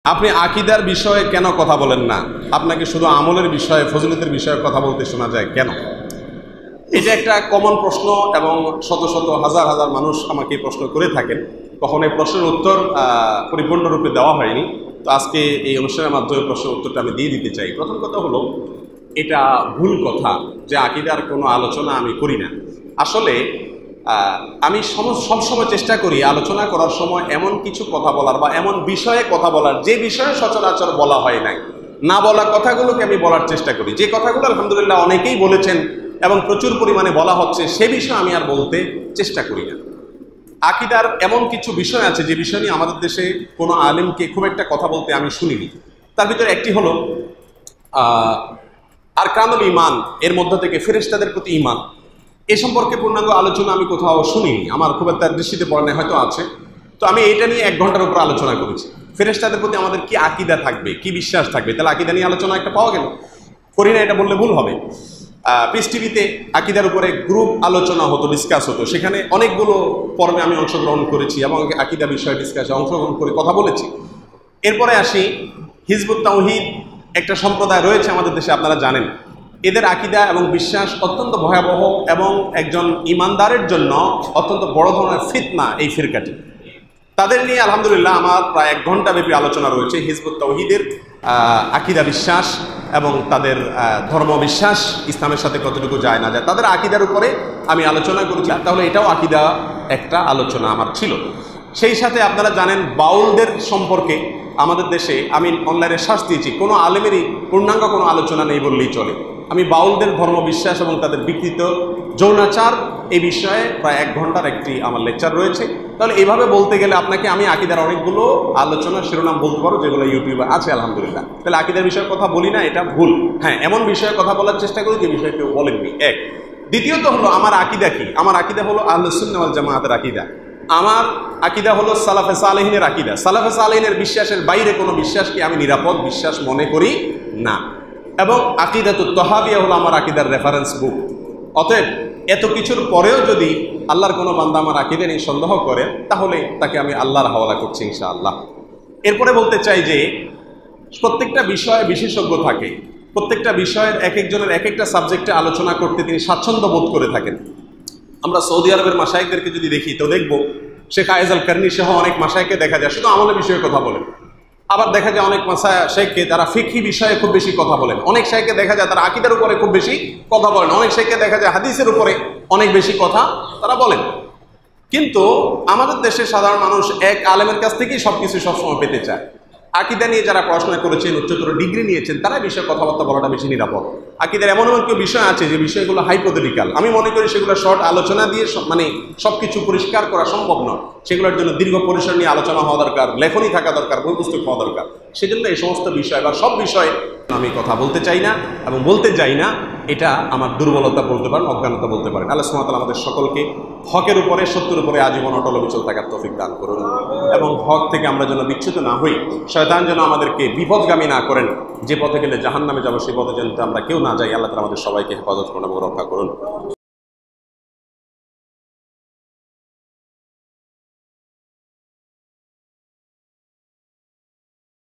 আপনি আকীদার বিষয়ে কেন কথা বলেন না? আপনাকে শুধু আমলের বিষয়ে, ফজিলতের বিষয়ে কথা বলতে শোনা যায় কেন? এটা একটা কমন প্রশ্ন এবং শত শত হাজার হাজার মানুষ আমাকে এই প্রশ্ন করে থাকেন। কখনো এই প্রশ্নের উত্তর পরিপূর্ণরূপে দেওয়া হয়নি। তো আজকে এই অনুষ্ঠানের মাধ্যমে প্রশ্নের উত্তরটা আমি দিয়ে দিতে চাই। প্রথম কথা হলো, এটা ভুল কথা যে আকীদার কোনো আলোচনা আমি করি না। আসলে আমি সবসময় চেষ্টা করি আলোচনা করার সময় এমন কিছু কথা বলার বা এমন বিষয়ে কথা বলার যে বিষয়ে সচরাচর বলা হয় নাই, না বলা কথাগুলোকে আমি বলার চেষ্টা করি। যে কথাগুলো আলহামদুলিল্লাহ অনেকেই বলেছেন এবং প্রচুর পরিমাণে বলা হচ্ছে, সে বিষয়ে আমি আর বলতে চেষ্টা করি না। আকীদার এমন কিছু বিষয় আছে যে বিষয় নিয়ে আমাদের দেশে কোনো আলেমকে খুব একটা কথা বলতে আমি শুনিনি। তার ভিতরে একটি হলো আরকানুল ঈমান, এর মধ্য থেকে ফেরেশতাদের প্রতি ঈমান। এ সম্পর্কে পূর্ণাঙ্গ আলোচনা আমি কোথাও শুনিনি, আমার খুব একটা দৃষ্টিতে পড়ে নাই, হয়তো আছে। তো আমি এটা নিয়ে 1 ঘন্টার উপর আলোচনা করেছি। ফেরেশতাদের প্রতি আমাদের কি আকীদা থাকবে, কি বিশ্বাস থাকবে, তাহলে আকীদা নিয়ে আলোচনা একটা পাওয়া গেল। করি না এটা বললে ভুল হবে। পিস টিভিতে আকীদার উপরে গ্রুপ আলোচনা হতো, ডিসকাস হতো, সেখানে অনেকগুলো পর্বে আমি অংশগ্রহণ করেছি এবং আকীদা বিষয়ে ডিসকাসে অংশগ্রহণ করে কথা বলেছি। এরপরে আসি, হিজবুত তাওহীদ একটা সম্প্রদায় রয়েছে আমাদের দেশে, আপনারা জানেন। এদের আকীদা এবং বিশ্বাস অত্যন্ত ভয়াবহ এবং একজন ইমানদারের জন্য অত্যন্ত বড় ধরনের ফিতনা এই ফিরকাটি। তাদের নিয়ে আলহামদুলিল্লাহ আমার প্রায় 1 ঘন্টা ব্যাপী আলোচনা রয়েছে। হিজবুত তাওহীদের আকীদা বিশ্বাস এবং তাদের ধর্ম বিশ্বাস ইসলামের সাথে কতটুকু যায় না যায়, তাদের আকীদার উপরে আমি আলোচনা করেছি। তাহলে এটাও আকীদা একটা আলোচনা আমার ছিল। সেই সাথে আপনারা জানেন বাউলদের সম্পর্কে আমাদের দেশে আমি অনলাইনে সার্চ দিয়েছি, কোনো আলেমেরই পূর্ণাঙ্গ কোনো আলোচনা নেই বললেই চলে। আমি বাউলদের ধর্ম বিশ্বাস এবং তাদের বিকৃত যৌনাচার এই বিষয়ে প্রায় 1 ঘন্টার একটি আমার লেকচার রয়েছে। তাহলে এইভাবে বলতে গেলে আপনাকে আমি আকীদার অনেকগুলো আলোচনার শিরোনাম বলতে পারো যেগুলো ইউটিউবে আছে আলহামদুলিল্লাহ। তাহলে আকীদার বিষয়ে কথা বলি না, এটা ভুল। হ্যাঁ, এমন বিষয়ে কথা বলার চেষ্টা করি যে বিষয়ে কেউ বলেননি। এক। দ্বিতীয়ত হলো আমার আকীদা কি? আমার আকীদা হলো আহলুস সুন্নাহ ওয়াল জামাআতের আকীদা। আমার আকীদা হলো সালাফে সালেহিনের আকীদা। সালাফে সালেহিনের বিশ্বাসের বাইরে কোনো বিশ্বাসকে আমি নিরাপদ বিশ্বাস মনে করি না। এবং আকীদাতুত তাহাবিয়া হলো আমার আকীদার রেফারেন্স বুক। অতএব এত কিছুর পরেও যদি আল্লাহর কোনো বান্দা আমার আকীদা নিয়ে সন্দেহ করে, তাহলে তাকে আমি আল্লাহর হাওয়ালা করছি ইনশাআল্লাহ। এরপরে বলতে চাই যে প্রত্যেকটা বিষয়ে বিশেষজ্ঞ থাকে, প্রত্যেকটা বিষয়ের এক একজনের এক একটা সাবজেক্টে আলোচনা করতে তিনি স্বাচ্ছন্দ্য বোধ করে থাকেন। আমরা সৌদি আরবের মাশায়েখদেরকে যদি দেখি তো দেখব শেখ আয়েজ আল কারনি সহ অনেক মাশায়েখকে দেখা যায় শুধু আমলের বিষয়ে কথা বলেন। আবার দেখা যায় অনেক শেখকে তারা ফিকহি বিষয়ে খুব বেশি কথা বলেন। অনেক শেখকে দেখা যায় তারা আকীদার উপরে খুব বেশি কথা বলেন। অনেক শেখকে দেখা যায় হাদিসের উপরে অনেক বেশি কথা তারা বলেন। কিন্তু আমাদের দেশের সাধারণ মানুষ এক আলেমের কাছ থেকেই সবকিছু সবসময় পেতে চায়। আকীদা নিয়ে যারা পড়াশোনা করেছেন, উচ্চতর ডিগ্রি নিয়েছেন, তারা বিষয়ে কথাবার্তা বলাটা বেশি নিরাপদ। আকীদার এমন এমন কিছু বিষয় আছে যে বিষয়গুলো হাইপোথেটিক্যাল, আমি মনে করি সেগুলো শর্ট আলোচনা দিয়ে মানে সবকিছু পরিষ্কার করা সম্ভব নয়। সেগুলোর জন্য দীর্ঘ পরিসর নিয়ে আলোচনা হওয়া দরকার, লেখনী থাকা দরকার, বই পুস্তক হওয়া দরকার। সেজন্য এই সমস্ত বিষয় বা সব বিষয়ে আমি কথা বলতে চাই না এবং বলতে যাই না। এটা আমার দুর্বলতা বলতে পারেন, অজ্ঞানতা বলতে পারেন। আল্লাহ সুবহানাহু ওয়া তাআলা আমাদের সকলকে হকের উপরে, সত্যের উপরে আজীবন অটল অবিচল থাকার তৌফিক দান করুন এবং হক থেকে আমরা যেন বিচ্যুত না হই। শয়তান যেন আমাদেরকে বিপদগামী না করেন। যে পথে গেলে জাহান্নামে যাবো সেই পথে যেন আমরা কেউ না যাই। আল্লাহ তাআলা আমাদের সবাইকে হেফাজত করুন এবং রক্ষা করুন।